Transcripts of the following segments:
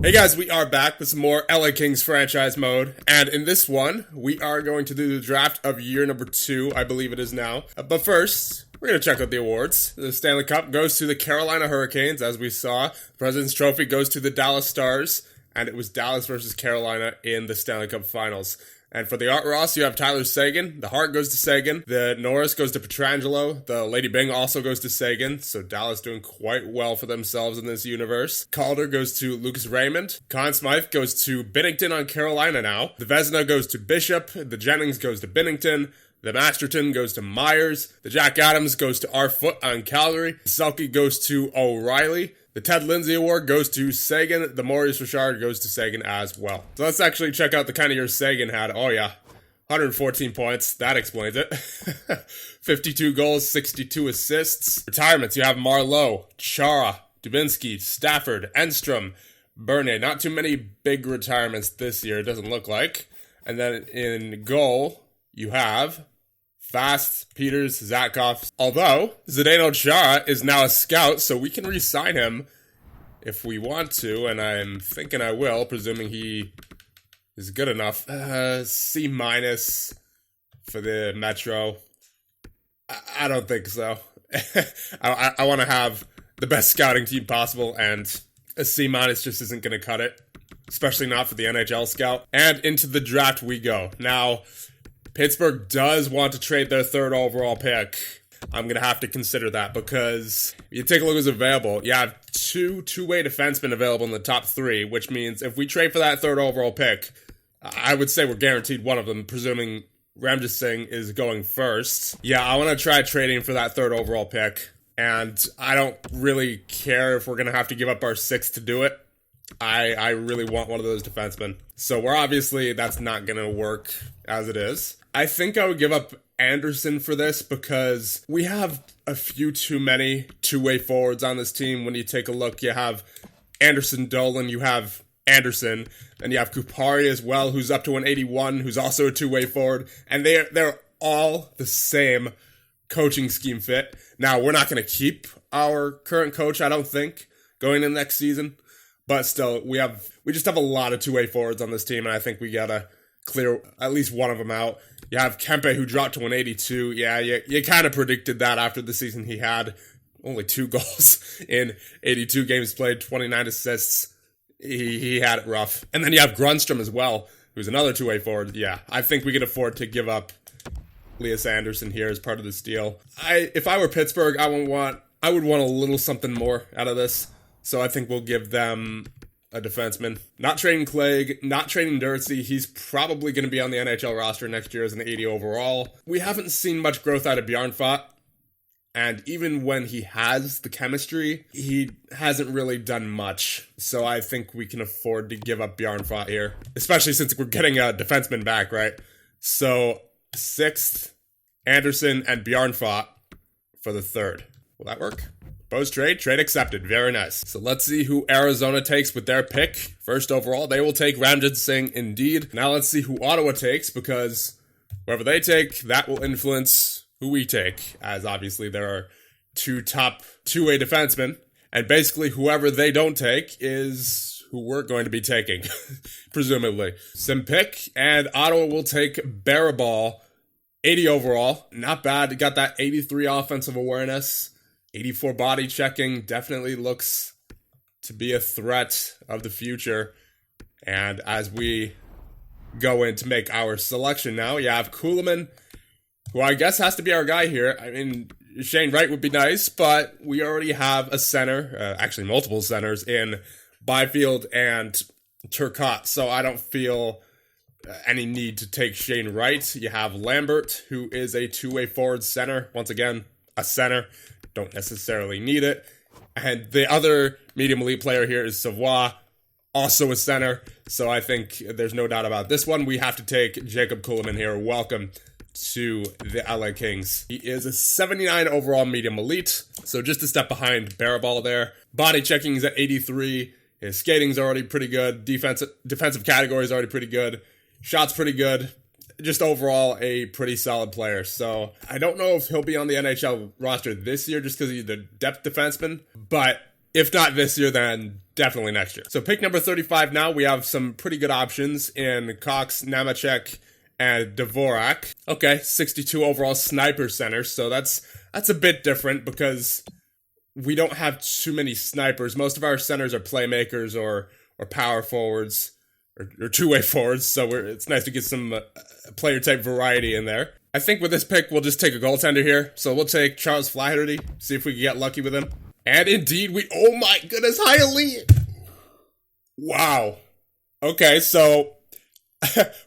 Hey guys, we are back with some more LA Kings franchise mode, and in this one, we are going to do the draft of year number 2, I believe it is now. But first, we're going to check out the awards. The Stanley Cup goes to the Carolina Hurricanes, as we saw. The President's Trophy goes to the Dallas Stars, and it was Dallas versus Carolina in the Stanley Cup Finals. And for the Art Ross, you have Tyler Seguin. The Hart goes to Seguin. The Norris goes to Pietrangelo. The Lady Byng also goes to Seguin. So Dallas doing quite well for themselves in this universe. Calder goes to Lucas Raymond. Conn Smythe goes to Bennington on Carolina now. The Vezina goes to Bishop. The Jennings goes to Bennington. The Masterton goes to Myers. The Jack Adams goes to R. Foote on Calgary. The Selke goes to O'Reilly. The Ted Lindsay Award goes to Seguin. The Maurice Richard goes to Seguin as well. So let's actually check out the kind of year Seguin had. Oh yeah, 114 points. That explains it. 52 goals, 62 assists. Retirements, you have Marleau, Chara, Dubinsky, Stafford, Enstrom, Bernier. Not too many big retirements this year, it doesn't look like. And then in goal, you have Fast, Peters, Zatkoff. Although, Zdeno Chara is now a scout, so we can re-sign him if we want to, and I'm thinking I will, presuming he is good enough. C- for the Metro. I don't think so. I want to have the best scouting team possible, and a C- just isn't going to cut it, especially not for the NHL scout. And into the draft we go. Now, Pittsburgh does want to trade their 3rd overall pick. I'm going to have to consider that because you take a look who's available. You have two-way defensemen available in the top 3, which means if we trade for that 3rd overall pick, I would say we're guaranteed one of them, presuming Ramjit Singh is going first. Yeah, I want to try trading for that 3rd overall pick, and I don't really care if we're going to have to give up our 6th to do it. I really want one of those defensemen. So that's not going to work as it is. I think I would give up Anderson for this because we have a few too many two-way forwards on this team. When you take a look, you have Anderson Dolan, you have Anderson, and you have Kupari as well, who's up to an 81, who's also a two-way forward, and they're all the same coaching scheme fit. Now, we're not going to keep our current coach, I don't think, going in next season. But still, we just have a lot of two-way forwards on this team, and I think we gotta clear at least one of them out. You have Kempe, who dropped to an 82. Yeah, you kind of predicted that after the season he had. Only 2 goals in 82 games played, 29 assists. He had it rough. And then you have Grundstrom as well, who's another two-way forward. Yeah, I think we can afford to give up Elias Anderson here as part of this deal. If I were Pittsburgh, I would want a little something more out of this. So I think we'll give them a defenseman. Not trading Clegg, not trading Dirtsey. He's probably going to be on the NHL roster next year as an 80 overall. We haven't seen much growth out of Bjarnfot. And even when he has the chemistry, he hasn't really done much. So I think we can afford to give up Bjarnfot here. Especially since we're getting a defenseman back, right? So 6th, Anderson and Bjarnfot for the 3rd. Will that work? Proposed trade accepted. Very nice. So let's see who Arizona takes with their pick. 1st overall, they will take Ramjit Singh indeed. Now let's see who Ottawa takes, because whoever they take, that will influence who we take, as obviously there are 2 top two-way defensemen, and basically whoever they don't take is who we're going to be taking, presumably. Sim pick, and Ottawa will take Barabal, 80 overall. Not bad. Got that 83 offensive awareness. 84 body checking, definitely looks to be a threat of the future. And as we go in to make our selection now, you have Kuhlman, who I guess has to be our guy here. I mean, Shane Wright would be nice, but we already have a center, actually multiple centers, in Byfield and Turcotte, so I don't feel any need to take Shane Wright. You have Lambert, who is a two-way forward center. Once again, a center. Don't necessarily need it. And the other medium elite player here is Savoie, also a center. So I think there's no doubt about this one. We have to take Jacob Kuhlman here. Welcome to the LA Kings. He is a 79 overall medium elite. So just a step behind Barabal there. Body checking is at 83. His skating's already pretty good. Defensive category is already pretty good. Shots pretty good. Just overall a pretty solid player. So I don't know if he'll be on the NHL roster this year just because he's the depth defenseman, but If not this year, then definitely next year. So pick number 35 now. We have some pretty good options in Cox, Nemechek, and Dvorak. Okay, 62 overall sniper center. So that's a bit different because we don't have too many snipers. Most of our centers are playmakers or power forwards or two-way forwards. So it's nice to get some player type variety in there. I think with this pick, we'll just take a goaltender here. So we'll take Charles Flaherty, see if we can get lucky with him. And indeed, oh my goodness, high elite. Wow. Okay, so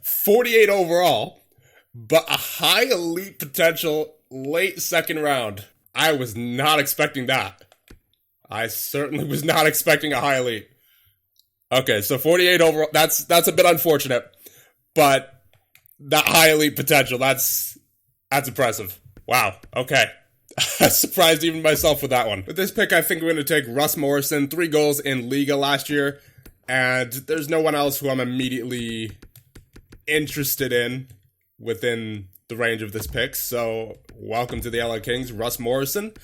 48 overall, but a high elite potential late second round. I was not expecting that. I certainly was not expecting a high elite. Okay, so 48 overall, that's a bit unfortunate, but that high elite potential, that's impressive. Wow, okay. I surprised even myself with that one. With this pick, I think we're going to take Russ Morrison, 3 goals in Liga last year, and there's no one else who I'm immediately interested in within the range of this pick, so welcome to the LA Kings, Russ Morrison.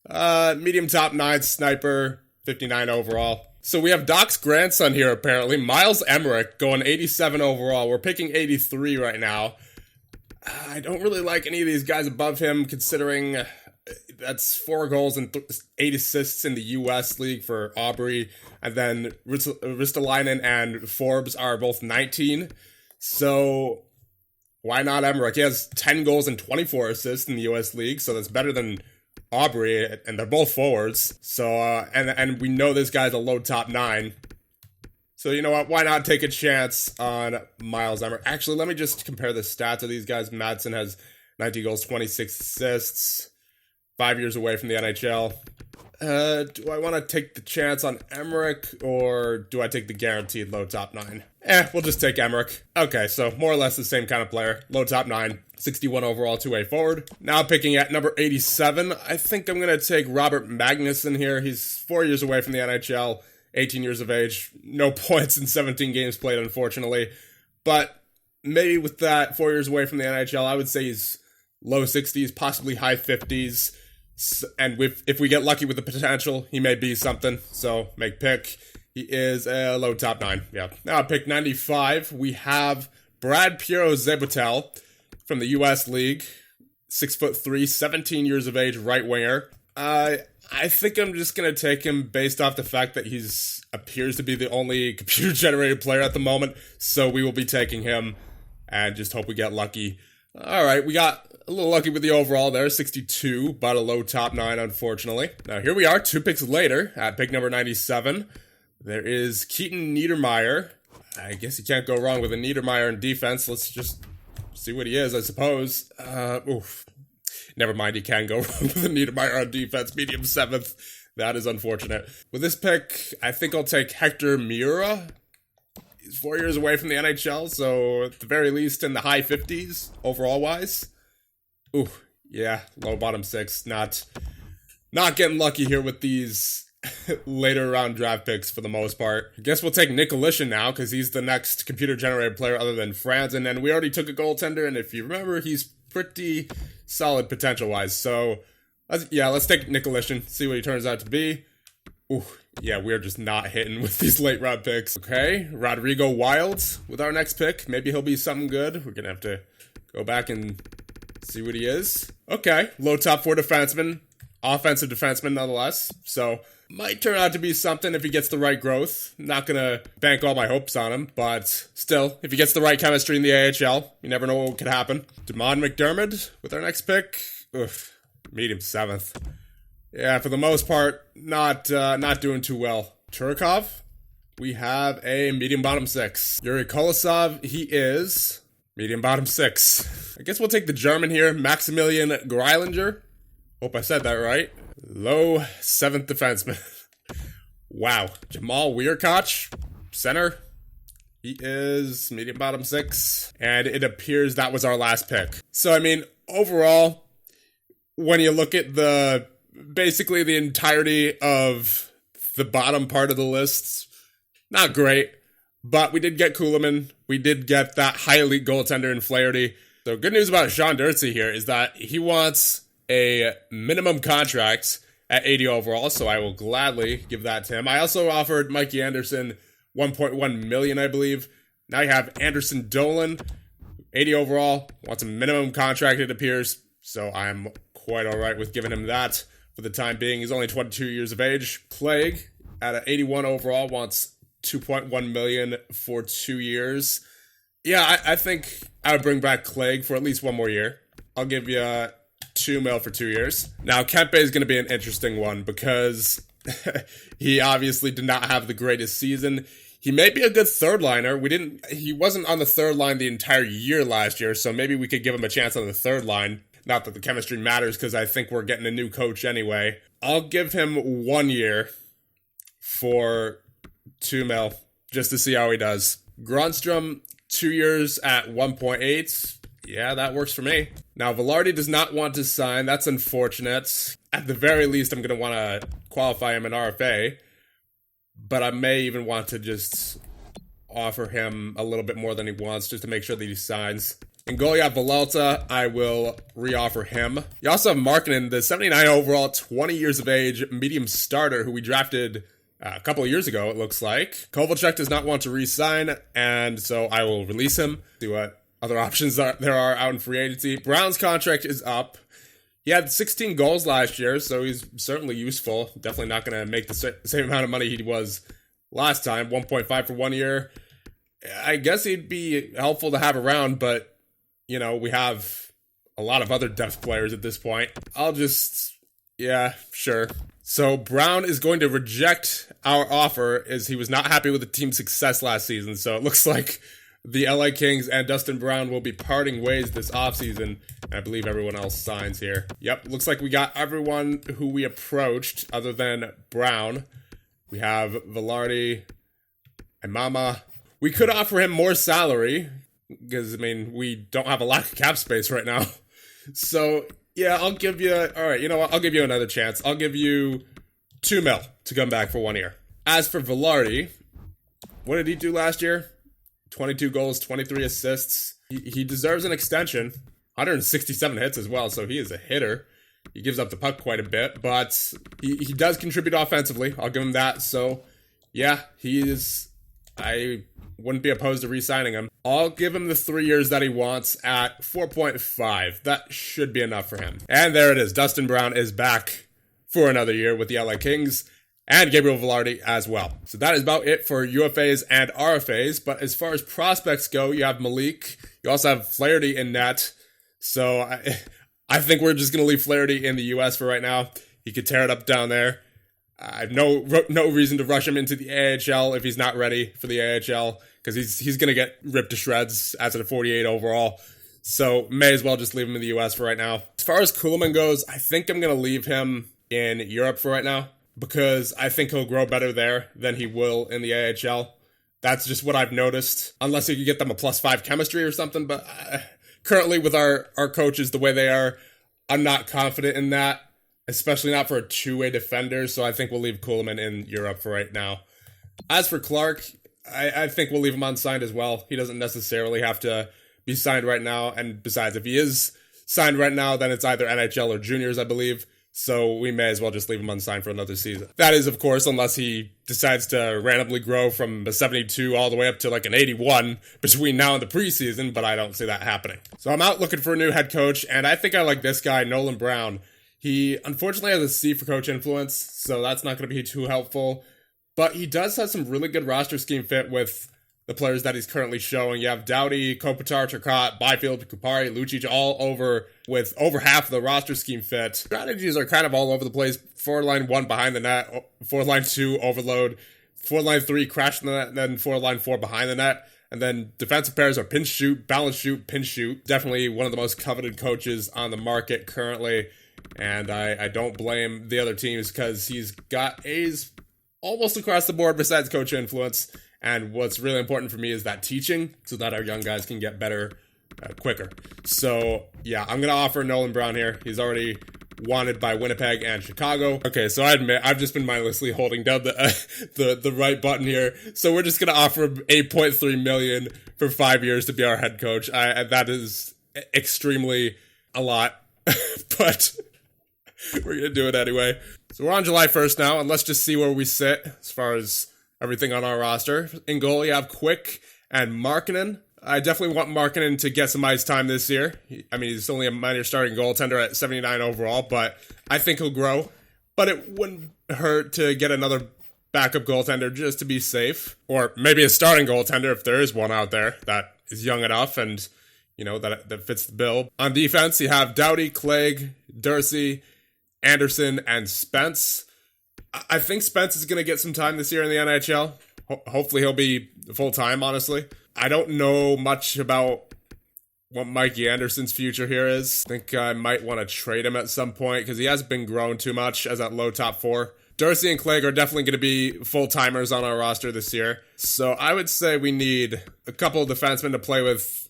Medium top 9 sniper, 59 overall. So we have Doc's grandson here apparently, Miles Emmerich, going 87 overall. We're picking 83 right now. I don't really like any of these guys above him, considering that's 4 goals and 8 assists in the U.S. League for Aubrey, and then Ristolainen and Forbes are both 19. So why not Emmerich? He has 10 goals and 24 assists in the U.S. League, so that's better than Aubrey, and they're both forwards. So and we know this guy's a low top 9. So you know what? Why not take a chance on Miles Emmerich? Actually, let me just compare the stats of these guys. Madsen has 19 goals, 26 assists. 5 years away from the NHL. Do I want to take the chance on Emmerich, or do I take the guaranteed low top 9? We'll just take Emmerich. Okay, so more or less the same kind of player. Low top 9, 61 overall, 2-way forward. Now picking at number 87, I think I'm going to take Robert Magnuson here. He's 4 years away from the NHL, 18 years of age. No points in 17 games played, unfortunately. But maybe with that 4 years away from the NHL, I would say he's low 60s, possibly high 50s. And if we get lucky with the potential, he may be something. So make pick. He is a low top 9. Yeah. Now pick 95. We have Brad Piero Zebutal from the U.S. League. 6'3", 17 years of age, right winger. I think I'm just gonna take him based off the fact that he's appears to be the only computer generated player at the moment. So we will be taking him and just hope we get lucky. All right, we got a little lucky with the overall there, 62, but a low top 9, unfortunately. Now, here we are, 2 picks later, at pick number 97. There is Keaton Niedermeyer. I guess you can't go wrong with a Niedermeyer in defense. Let's just see what he is, I suppose. Never mind, you can go wrong with a Niedermeyer on defense, medium 7th. That is unfortunate. With this pick, I think I'll take Hector Miura. He's 4 years away from the NHL, so at the very least in the high 50s, overall-wise. Ooh, yeah, low bottom 6. Not getting lucky here with these later round draft picks for the most part. I guess we'll take Nicolishin now, because he's the next computer-generated player other than Franzen, and we already took a goaltender, and if you remember, he's pretty solid potential-wise. So, let's take Nicolishin, see what he turns out to be. Ooh, yeah, we're just not hitting with these late round picks. Okay, Rodrigo Wilds with our next pick. Maybe he'll be something good. We're going to have to go back and see what he is. Okay, low top 4 defenseman. Offensive defenseman nonetheless. So, might turn out to be something if he gets the right growth. Not going to bank all my hopes on him, but still, if he gets the right chemistry in the AHL, you never know what could happen. Damon McDermott with our next pick. Medium 7th. Yeah, for the most part, not doing too well. Turkov, we have a medium bottom 6. Yuri Kolosov, he is medium bottom 6. I guess we'll take the German here, Maximilian Greilinger. Hope I said that right. Low 7th defenseman. Wow. Jamal Weirkoch, center. He is medium bottom 6. And it appears that was our last pick. So, I mean, overall, when you look at basically the entirety of the bottom part of the list, not great, but we did get Kuhlman. We did get that high elite goaltender in Flaherty. So good news about Sean Durtsey here is that he wants a minimum contract at 80 overall, so I will gladly give that to him. I also offered Mikey Anderson 1.1 million, I believe. Now you have Anderson Dolan, 80 overall, wants a minimum contract, it appears, so I'm quite alright with giving him that for the time being. He's only 22 years of age. Plague, at an 81 overall, wants 2.1 million for 2 years. Yeah, I think I would bring back Clegg for at least one more year. I'll give you 2 mil for 2 years. Now, Kempe is going to be an interesting one because he obviously did not have the greatest season. He may be a good third liner. He wasn't on the third line the entire year last year, so maybe we could give him a chance on the third line. Not that the chemistry matters because I think we're getting a new coach anyway. I'll give him 1 year for 2 mil just to see how he does. Grunstrom, 2 years at 1.8. Yeah, that works for me. Now, Velarde does not want to sign. That's unfortunate. At the very least, I'm going to want to qualify him an RFA. But I may even want to just offer him a little bit more than he wants just to make sure that he signs. And Goliath Villalta, I will re-offer him. You also have Markkinen, the 79 overall, 20 years of age, medium starter who we drafted a couple of years ago, it looks like. Kovalchuk does not want to re-sign, and so I will release him. See what other options there are out in free agency. Brown's contract is up. He had 16 goals last year, so he's certainly useful. Definitely not going to make the same amount of money he was last time. 1.5 for 1 year. I guess he'd be helpful to have around, but, you know, we have a lot of other depth players at this point. Yeah, sure. So Brown is going to reject our offer as he was not happy with the team's success last season. So it looks like the LA Kings and Dustin Brown will be parting ways this offseason. I believe everyone else signs here. Yep, looks like we got everyone who we approached other than Brown. We have Velarde and Mama. We could offer him more salary because, I mean, we don't have a lot of cap space right now. So, yeah, I'll give you... All right, you know what? I'll give you another chance. I'll give you 2 mil to come back for 1 year. As for Velarde, what did he do last year? 22 goals, 23 assists. He deserves an extension. 167 hits as well, so he is a hitter. He gives up the puck quite a bit, but he does contribute offensively. I'll give him that. So, yeah, I wouldn't be opposed to re-signing him. I'll give him the 3 years that he wants at 4.5. That should be enough for him. And there it is. Dustin Brown is back for another year with the LA Kings. And Gabriel Velarde as well. So that is about it for UFAs and RFAs. But as far as prospects go, you have Malik. You also have Flaherty in net. So I think we're just going to leave Flaherty in the U.S. for right now. He could tear it up down there. I have no reason to rush him into the AHL if he's not ready for the AHL. Because he's going to get ripped to shreds as a 48 overall. So may as well just leave him in the U.S. for right now. As far as Kuhlman goes, I think I'm going to leave him in Europe for right now. Because I think he'll grow better there than he will in the AHL. That's just what I've noticed. Unless you could get them a +5 chemistry or something. But currently with our coaches the way they are, I'm not confident in that. Especially not for a two-way defender. So I think we'll leave Kuhlman in Europe for right now. As for Clark, I think we'll leave him unsigned as well. He doesn't necessarily have to be signed right now. And besides, if he is signed right now, then it's either NHL or juniors, I believe. So we may as well just leave him unsigned for another season. That is, of course, unless he decides to randomly grow from a 72 all the way up to like an 81 between now and the preseason, but I don't see that happening. So I'm out looking for a new head coach, and I think I like this guy, Nolan Brown. He unfortunately has a C for coach influence, so that's not going to be too helpful. But he does have some really good roster scheme fit with the players that he's currently showing. You have Doughty, Kopitar, Turcotte, Byfield, Kupari, Lucic all over with over half of the roster scheme fit. Strategies are kind of all over the place. Forward line 1 behind the net, forward line 2 overload, forward line 3 crash the net, and then forward line 4 behind the net. And then defensive pairs are pinch shoot, balance shoot, pinch shoot. Definitely one of the most coveted coaches on the market currently. And I don't blame the other teams because he's got A's almost across the board besides coach influence. And what's really important for me is that teaching so that our young guys can get better quicker. So, yeah, I'm going to offer Nolan Brown here. He's already wanted by Winnipeg and Chicago. Okay, so I admit, I've just been mindlessly holding down the right button here. So we're just going to offer him $8.3 million for 5 years to be our head coach. That is extremely a lot, but we're going to do it anyway. So we're on July 1st now, and let's just see where we sit as far as everything on our roster. In goal, you have Quick and Markkanen. I definitely want Markkanen to get some ice time this year. I mean, he's only a minor starting goaltender at 79 overall, but I think he'll grow. But it wouldn't hurt to get another backup goaltender just to be safe. Or maybe a starting goaltender if there is one out there that is young enough and, that fits the bill. On defense, you have Doughty, Clegg, Dursey, Anderson, and Spence. I think Spence is going to get some time this year in the NHL. Hopefully he'll be full-time, honestly. I don't know much about what Mikey Anderson's future here is. I think I might want to trade him at some point because he hasn't been grown too much as that low top four. Dursey and Clegg are definitely going to be full-timers on our roster this year. So I would say we need a couple of defensemen to play with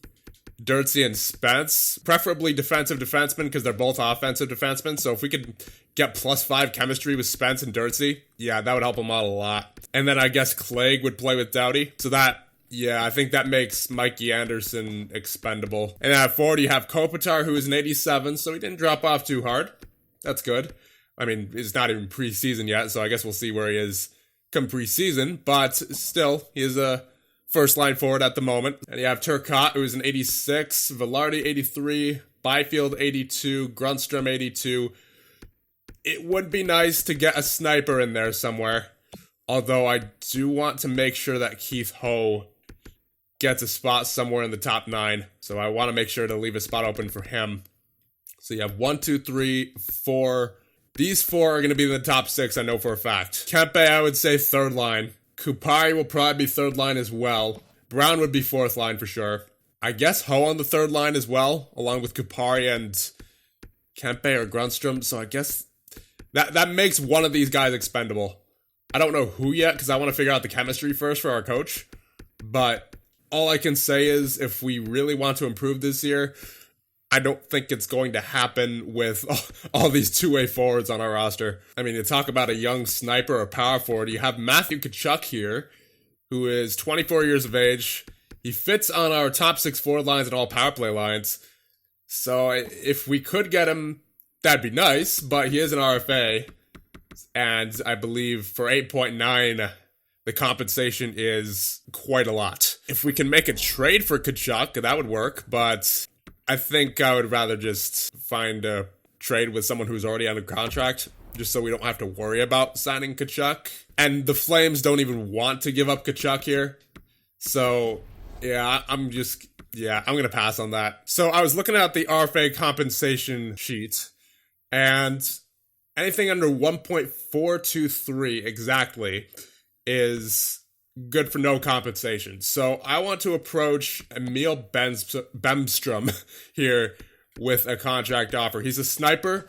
Dursey and Spence. Preferably defensive defensemen because they're both offensive defensemen. So if we could get +5 chemistry with Spence and Dursey, that would help them out a lot. And then I guess Clegg would play with Doughty. So I think that makes Mikey Anderson expendable. And at forward, you have Kopitar, who is an 87, so he didn't drop off too hard. That's good. I mean, it's not even preseason yet, so I guess we'll see where he is come preseason. But still, he is a first-line forward at the moment. And you have Turcotte, who is an 86, Velarde, 83, Byfield, 82, Grundstrom, 82. It would be nice to get a sniper in there somewhere. Although I do want to make sure that Keith Ho gets a spot somewhere in the top 9. So I want to make sure to leave a spot open for him. So you have 1, 2, 3, 4. These 4 are going to be in the top 6, I know for a fact. Kempe, I would say third line. Kupari will probably be third line as well. Brown would be fourth line for sure. I guess Ho on the third line as well, along with Kupari and Kempe or Grundstrom. So I guess that makes one of these guys expendable. I don't know who yet, because I want to figure out the chemistry first for our coach. But all I can say is, if we really want to improve this year, I don't think it's going to happen with all these two-way forwards on our roster. I mean, to talk about a young sniper or power forward, you have Matthew Kachuk here, who is 24 years of age. He fits on our top 6 forward lines and all power play lines. So if we could get him, that'd be nice, but he is an RFA. And I believe for 8.9, the compensation is quite a lot. If we can make a trade for Kachuk, that would work, but I think I would rather just find a trade with someone who's already under contract, just so we don't have to worry about signing Kachuk. And the Flames don't even want to give up Kachuk here. So, I'm going to pass on that. So I was looking at the RFA compensation sheet, and anything under 1.423 exactly is good for no compensation. So I want to approach Emil Bemstrom here with a contract offer. He's a sniper,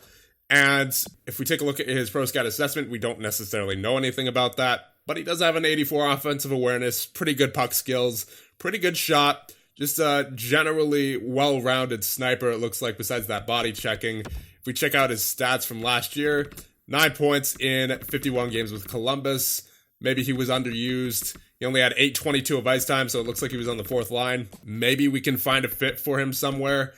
and if we take a look at his pro scout assessment, we don't necessarily know anything about that, but he does have an 84 offensive awareness, pretty good puck skills, pretty good shot, just a generally well-rounded sniper, it looks like, besides that body checking. If we check out his stats from last year, 9 points in 51 games with Columbus. Maybe he was underused. He only had 8:22 of ice time, so it looks like he was on the 4th line. Maybe we can find a fit for him somewhere.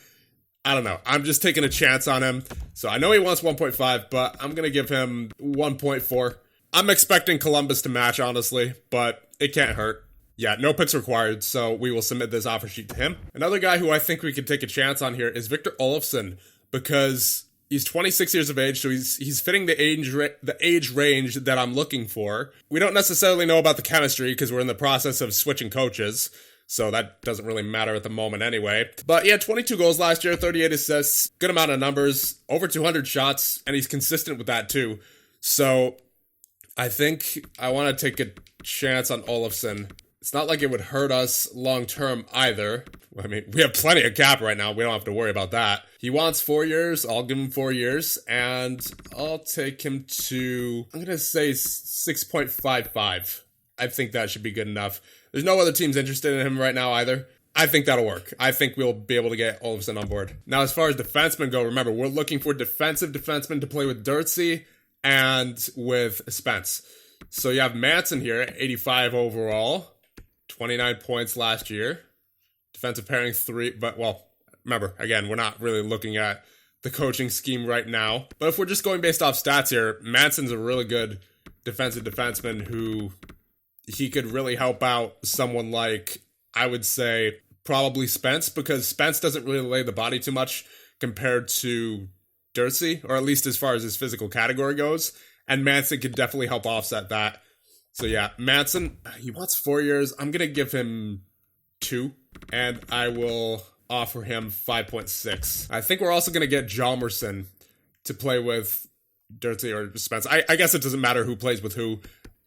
I don't know. I'm just taking a chance on him. So I know he wants 1.5, but I'm going to give him 1.4. I'm expecting Columbus to match, honestly, but it can't hurt. Yeah, no picks required, so we will submit this offer sheet to him. Another guy who I think we could take a chance on here is Victor Olofsson, because he's 26 years of age, so he's fitting the age range that I'm looking for. We don't necessarily know about the chemistry because we're in the process of switching coaches, so that doesn't really matter at the moment anyway. But he had 22 goals last year, 38 assists, good amount of numbers, over 200 shots, and he's consistent with that too. So I think I want to take a chance on Olofsson. It's not like it would hurt us long-term either. I mean, we have plenty of cap right now. We don't have to worry about that. He wants 4 years. I'll give him 4 years. And I'll take him to, I'm going to say 6.55. I think that should be good enough. There's no other teams interested in him right now either. I think that'll work. I think we'll be able to get Olofsson on board. Now, as far as defensemen go, remember, we're looking for defensive defensemen to play with Dursey and with Spence. So you have Manson here, 85 overall. 29 points last year. Defensive pairing 3, but, well, remember, again, we're not really looking at the coaching scheme right now. But if we're just going based off stats here, Manson's a really good defensive defenseman who he could really help out someone like, I would say, probably Spence, because Spence doesn't really lay the body too much compared to Durzi, or at least as far as his physical category goes. And Manson could definitely help offset that. So yeah, Manson, he wants 4 years. I'm going to give him 2, and I will offer him 5.6. I think we're also going to get Hjalmarsson to play with Durzi or Spence. I guess it doesn't matter who plays with who,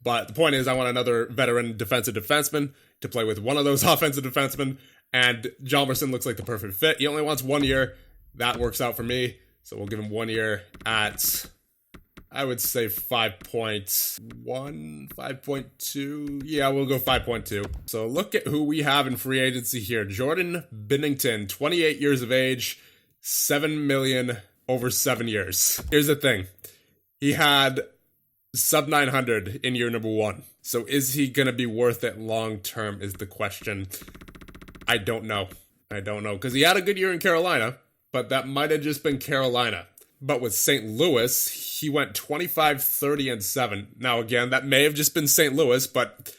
but the point is I want another veteran defensive defenseman to play with one of those offensive defensemen, and Hjalmarsson looks like the perfect fit. He only wants 1 year. That works out for me, so we'll give him 1 year at, I would say 5.1, 5.2. Yeah, we'll go 5.2. So look at who we have in free agency here. Jordan Bennington, 28 years of age, $7 million over 7 years. Here's the thing. He had sub 900 in year number 1. So is he going to be worth it long term is the question. I don't know. Because he had a good year in Carolina, but that might have just been Carolina. But with St. Louis, he went 25, 30, and 7. Now, again, that may have just been St. Louis, but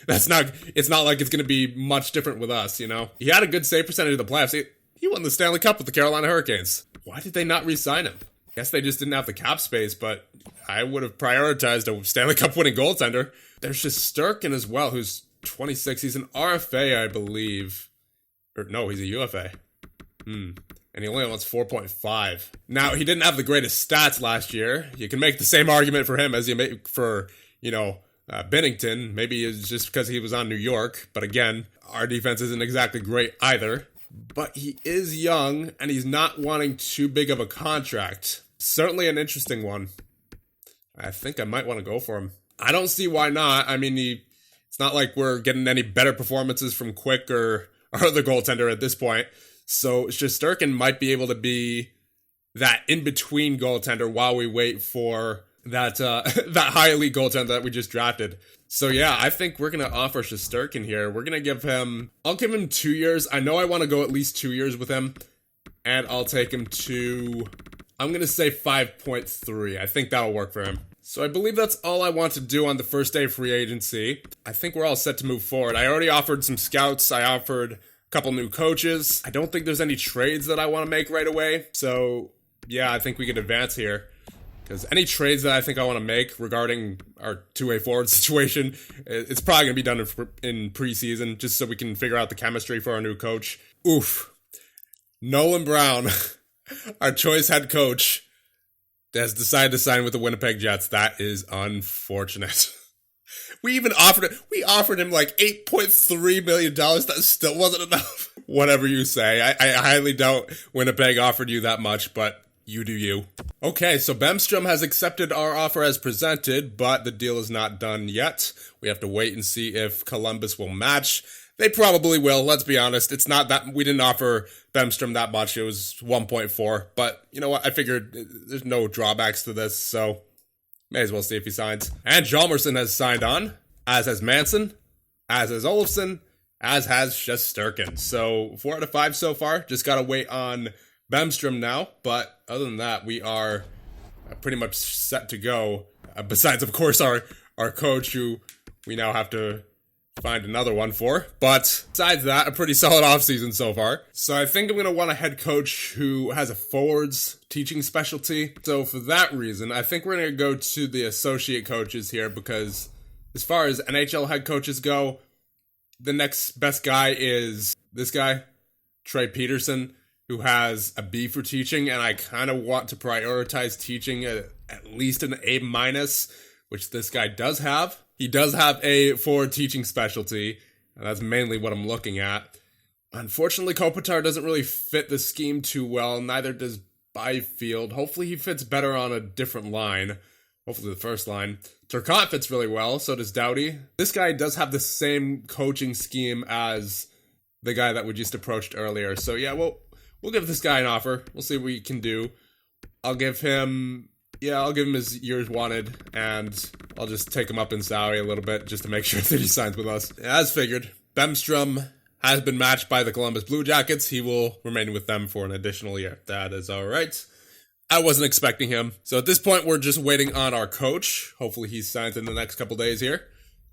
it's not like it's going to be much different with us, you know? He had a good save percentage of the playoffs. He won the Stanley Cup with the Carolina Hurricanes. Why did they not re-sign him? I guess they just didn't have the cap space, but I would have prioritized a Stanley Cup winning goaltender. There's just Sturkin as well, who's 26. He's an RFA, I believe. Or no, he's a UFA. And he only wants 4.5. Now, he didn't have the greatest stats last year. You can make the same argument for him as you make for, Bennington. Maybe it's just because he was on New York. But again, our defense isn't exactly great either. But he is young, and he's not wanting too big of a contract. Certainly an interesting one. I think I might want to go for him. I don't see why not. I mean, it's not like we're getting any better performances from Quick or our other goaltender at this point. So Shesterkin might be able to be that in-between goaltender while we wait for that that high elite goaltender that we just drafted. So yeah, I think we're going to offer Shesterkin here. We're going to give him, I'll give him 2 years. I know I want to go at least 2 years with him. And I'll take him to, I'm going to say 5.3. I think that'll work for him. So I believe that's all I want to do on the first day of free agency. I think we're all set to move forward. I already offered some scouts. I offered couple new coaches. I don't think there's any trades that I want to make right away. So yeah, I think we could advance here. Because any trades that I think I want to make regarding our two-way forward situation, it's probably going to be done in preseason, just so we can figure out the chemistry for our new coach. Oof. Nolan Brown, our choice head coach, has decided to sign with the Winnipeg Jets. That is unfortunate. We offered him like $8.3 million. That still wasn't enough. Whatever you say. I highly doubt Winnipeg offered you that much, but you do you. Okay, so Bemstrom has accepted our offer as presented, but the deal is not done yet. We have to wait and see if Columbus will match. They probably will, let's be honest. It's not that we didn't offer Bemstrom that much. It was 1.4, but you know what? I figured there's no drawbacks to this, so may as well see if he signs. And Hjalmarsson has signed on, as has Manson, as has Olofsson, as has Shesterkin. So 4 out of 5 so far. Just gotta wait on Bemstrom now. But other than that, we are pretty much set to go. Besides, of course, our coach, who we now have to find another one for. But besides that, a pretty solid offseason so far. So I think I'm going to want a head coach who has a forwards teaching specialty. So for that reason, I think we're going to go to the associate coaches here, because as far as NHL head coaches go, the next best guy is this guy, Trey Peterson, who has a B for teaching, and I kind of want to prioritize teaching at least an A-, which this guy does have. He does have a forward teaching specialty, and that's mainly what I'm looking at. Unfortunately, Kopitar doesn't really fit the scheme too well, neither does Byfield. Hopefully he fits better on a different line. Hopefully the first line. Turcotte fits really well, so does Doughty. This guy does have the same coaching scheme as the guy that we just approached earlier. So yeah, we'll give this guy an offer. We'll see what we can do. I'll give him his years wanted, and I'll just take him up in salary a little bit just to make sure that he signs with us. As figured, Bemstrom has been matched by the Columbus Blue Jackets. He will remain with them for an additional year. That is all right. I wasn't expecting him. So at this point, we're just waiting on our coach. Hopefully he's signed in the next couple days here.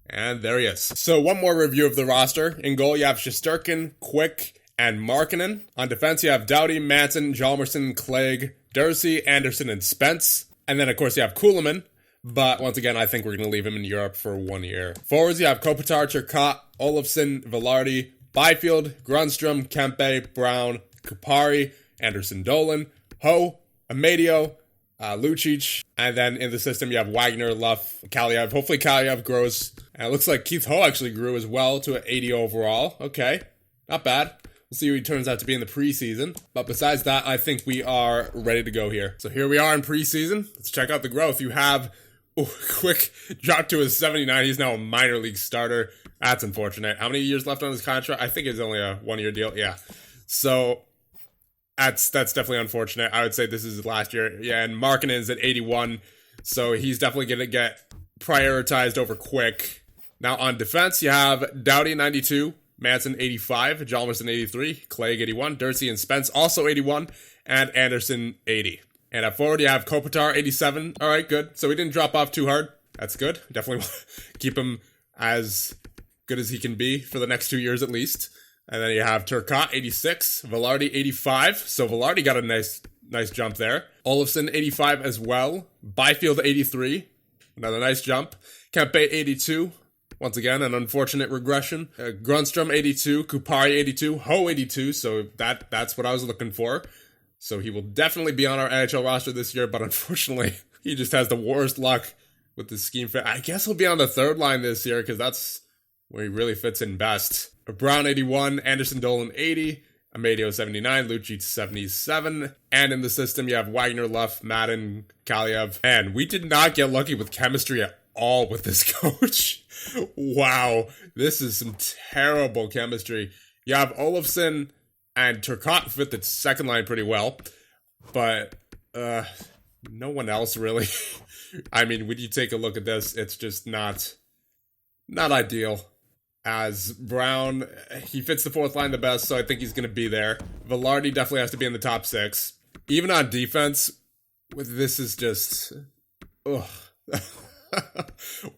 And there he is. So one more review of the roster. In goal, you have Shesterkin, Quick, and Markkanen. On defense, you have Doughty, Manson, Hjalmarsson, Clegg, Dursey, Anderson, and Spence. And then, of course, you have Kuhlman. But once again, I think we're going to leave him in Europe for 1 year. Forwards, you have Kopitar, Turcotte, Olofsson, Velarde, Byfield, Grundstrom, Kempe, Brown, Kupari, Anderson Dolan, Ho, Amadio, Lucic, and then in the system you have Wagner, Luff, Kaliev. Hopefully Kaliev grows. And it looks like Keith Ho actually grew as well to an 80 overall. Okay, not bad. We'll see who he turns out to be in the preseason. But besides that, I think we are ready to go here. So here we are in preseason. Let's check out the growth. You have Quick dropped to his 79. He's now a minor league starter. That's unfortunate. How many years left on his contract? I think it's only a 1 year deal. Yeah. So that's definitely unfortunate. I would say this is last year. Yeah, and Markkanen's at 81. So he's definitely going to get prioritized over Quick. Now on defense, you have Doughty 92, Manson 85, Hjalmarsson 83, Clegg 81, Dursey and Spence also 81, and Anderson 80. And at forward, you have Kopitar 87. All right, good. So he didn't drop off too hard. That's good. Definitely want to keep him as good as he can be for the next 2 years at least. And then you have Turcotte 86, Velarde 85. So Velarde got a nice jump there. Olofsson 85 as well. Byfield 83. Another nice jump. Kempe 82. Once again, an unfortunate regression. Grundstrom 82, Kupari 82, Ho 82. So that's what I was looking for. So he will definitely be on our NHL roster this year, but unfortunately, he just has the worst luck with the scheme fit. I guess he'll be on the third line this year because that's where he really fits in best. Brown 81, Anderson Dolan 80, Amadio 79, Lucic 77, and in the system you have Wagner, Luff, Madden, Kaliev, and we did not get lucky with chemistry at all with this coach. Wow, this is some terrible chemistry. You have Olofsson and Turcotte fit the second line pretty well, but no one else really. I mean, when you take a look at this, it's just not ideal. As Brown, he fits the fourth line the best, so I think he's going to be there. Velarde definitely has to be in the top 6. Even on defense, this is just... ugh.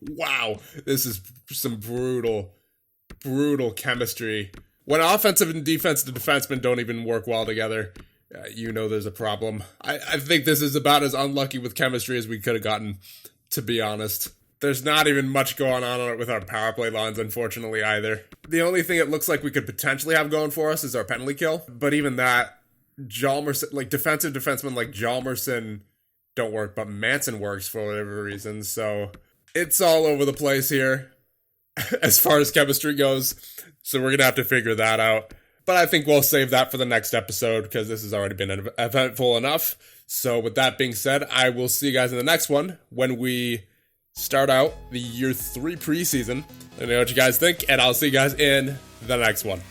Wow, this is some brutal chemistry. When offensive and defensive defensemen don't even work well together, you know there's a problem. I think this is about as unlucky with chemistry as we could have gotten, to be honest. There's not even much going on with our power play lines, unfortunately, either. The only thing it looks like we could potentially have going for us is our penalty kill. But even that, Hjalmarsson, like defensive defensemen like Hjalmarsson don't work, but Manson works for whatever reason. So it's all over the place here as far as chemistry goes. So we're going to have to figure that out. But I think we'll save that for the next episode because this has already been eventful enough. So with that being said, I will see you guys in the next one when we start out the year 3 preseason. Let me know what you guys think, and I'll see you guys in the next one.